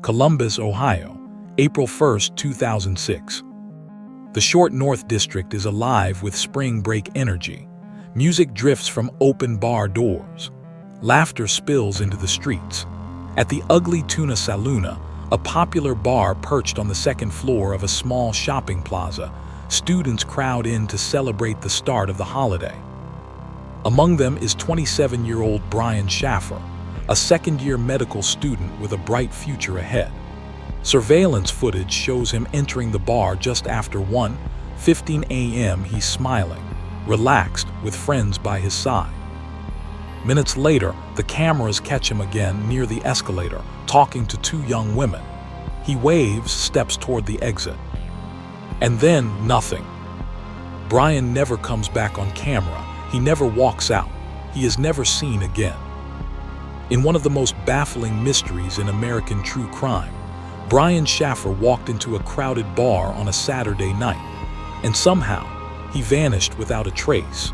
Columbus, Ohio, April 1, 2006. The short North District is alive with spring break energy. Music drifts from open bar doors. Laughter spills into the streets. At the Ugly Tuna Saloona, a popular bar perched on the second floor of a small shopping plaza, students crowd in to celebrate the start of the holiday. Among them is 27-year-old Brian Shaffer, a second-year medical student with a bright future ahead. Surveillance footage shows him entering the bar just after 1:15 a.m. He's smiling, relaxed, with friends by his side. Minutes later, the cameras catch him again near the escalator, talking to two young women. He waves, steps toward the exit. And then, nothing. Brian never comes back on camera. He never walks out. He is never seen again. In one of the most baffling mysteries in American true crime, Brian Shaffer walked into a crowded bar on a Saturday night, and somehow, he vanished without a trace.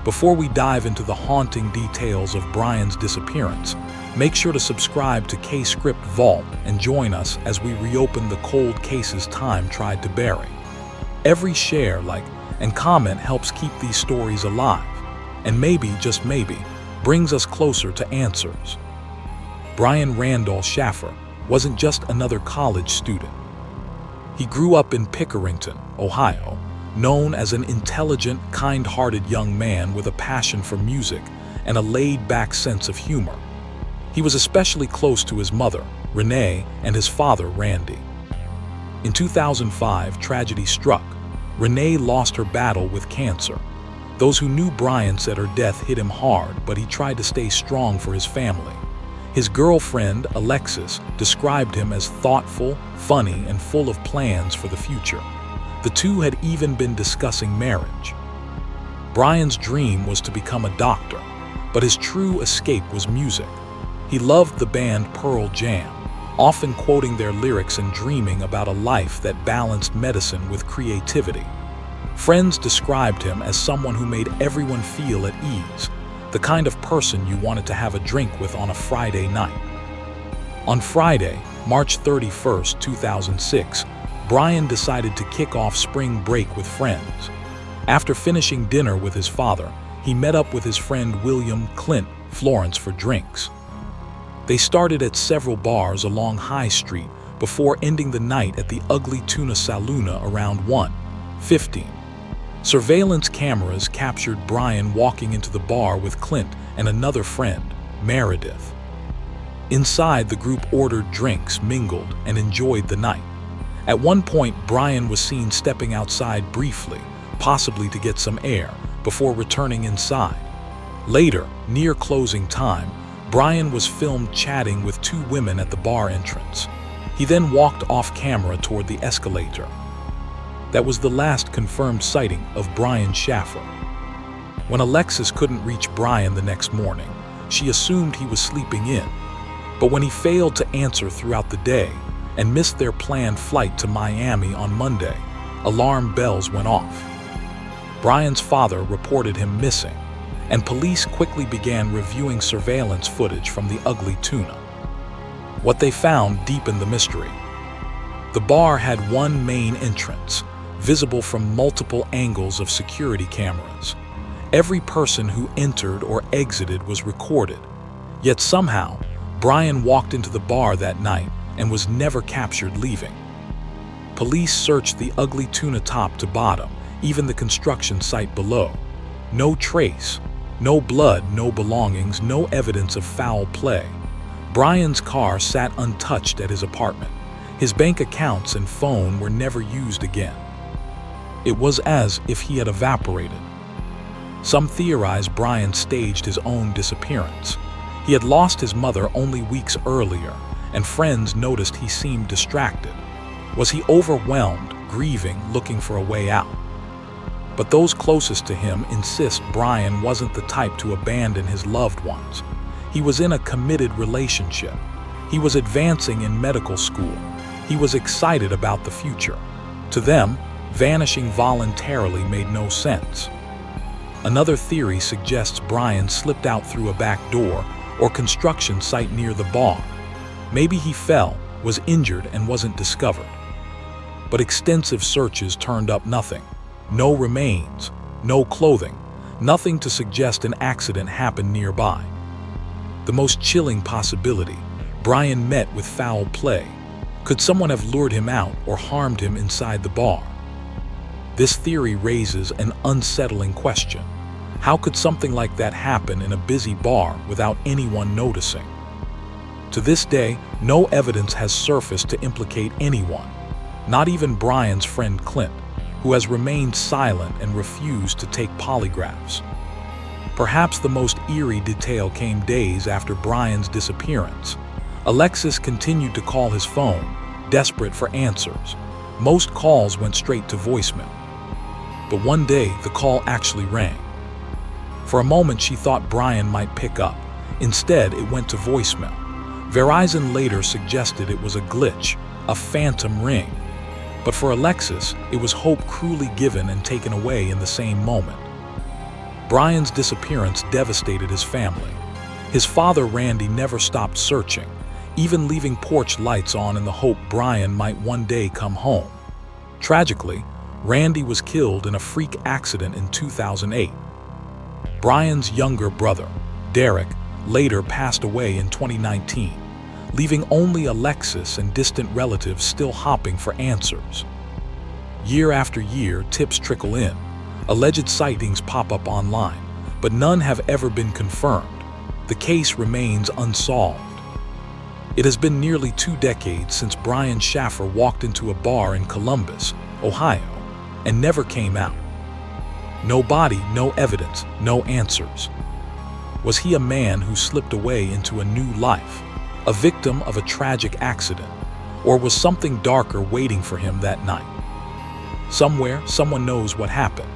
Before we dive into the haunting details of Brian's disappearance, make sure to subscribe to CaseCrypt Vault and join us as we reopen the cold cases time tried to bury. Every share, like, and comment helps keep these stories alive, and maybe, just maybe, brings us closer to answers. Brian Randall Shaffer wasn't just another college student. He grew up in Pickerington, Ohio, known as an intelligent, kind-hearted young man with a passion for music and a laid-back sense of humor. He was especially close to his mother, Renee, and his father, Randy. In 2005, tragedy struck. Renee lost her battle with cancer. Those who knew Brian said her death hit him hard, but he tried to stay strong for his family. His girlfriend, Alexis, described him as thoughtful, funny, and full of plans for the future. The two had even been discussing marriage. Brian's dream was to become a doctor, but his true escape was music. He loved the band Pearl Jam, often quoting their lyrics and dreaming about a life that balanced medicine with creativity. Friends described him as someone who made everyone feel at ease, the kind of person you wanted to have a drink with on a Friday night. On Friday, March 31, 2006, Brian decided to kick off spring break with friends. After finishing dinner with his father, he met up with his friend William Clint Florence for drinks. They started at several bars along High Street before ending the night at the Ugly Tuna Saloona around 1:15. Surveillance cameras captured Brian walking into the bar with Clint and another friend, Meredith. Inside, the group ordered drinks, mingled, and enjoyed the night. At one point, Brian was seen stepping outside briefly, possibly to get some air, before returning inside. Later, near closing time, Brian was filmed chatting with two women at the bar entrance. He then walked off camera toward the escalator. That was the last confirmed sighting of Brian Shaffer. When Alexis couldn't reach Brian the next morning, she assumed he was sleeping in. But when he failed to answer throughout the day and missed their planned flight to Miami on Monday, alarm bells went off. Brian's father reported him missing, and police quickly began reviewing surveillance footage from the Ugly Tuna. What they found deepened the mystery. The bar had one main entrance, visible from multiple angles of security cameras. Every person who entered or exited was recorded. Yet somehow, Brian walked into the bar that night and was never captured leaving. Police searched the Ugly Tuna top to bottom, even the construction site below. No trace, no blood, no belongings, no evidence of foul play. Brian's car sat untouched at his apartment. His bank accounts and phone were never used again. It was as if he had evaporated. Some theorize Brian staged his own disappearance. He had lost his mother only weeks earlier, and friends noticed he seemed distracted. Was he overwhelmed, grieving, looking for a way out? But those closest to him insist Brian wasn't the type to abandon his loved ones. He was in a committed relationship. He was advancing in medical school. He was excited about the future. To them, vanishing voluntarily made no sense. Another theory suggests Brian slipped out through a back door or construction site near the bar. Maybe he fell, was injured, and wasn't discovered. But extensive searches turned up nothing. No remains, no clothing, nothing to suggest an accident happened nearby. The most chilling possibility: Brian met with foul play. Could someone have lured him out or harmed him inside the bar? This theory raises an unsettling question. How could something like that happen in a busy bar without anyone noticing? To this day, no evidence has surfaced to implicate anyone, not even Brian's friend Clint, who has remained silent and refused to take polygraphs. Perhaps the most eerie detail came days after Brian's disappearance. Alexis continued to call his phone, desperate for answers. Most calls went straight to voicemail. But one day, the call actually rang. For a moment, she thought Brian might pick up. Instead, it went to voicemail. Verizon later suggested it was a glitch, a phantom ring. But for Alexis, it was hope cruelly given and taken away in the same moment. Brian's disappearance devastated his family. His father, Randy, never stopped searching, even leaving porch lights on in the hope Brian might one day come home. Tragically, Randy was killed in a freak accident in 2008. Brian's younger brother, Derek, later passed away in 2019, leaving only Alexis and distant relatives still hopping for answers. Year after year, tips trickle in. Alleged sightings pop up online, but none have ever been confirmed. The case remains unsolved. It has been nearly 2 decades since Brian Shaffer walked into a bar in Columbus, Ohio, and never came out. No body, no evidence, no answers. Was he a man who slipped away into a new life, a victim of a tragic accident, or was something darker waiting for him that night? Somewhere, someone knows what happened.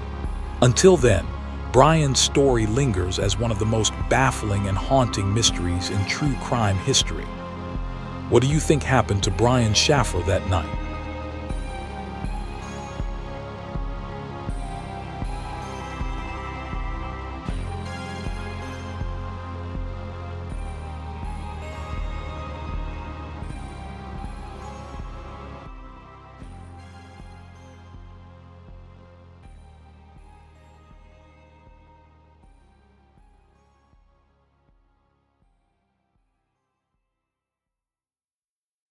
Until then, Brian's story lingers as one of the most baffling and haunting mysteries in true crime history. What do you think happened to Brian Shaffer that night?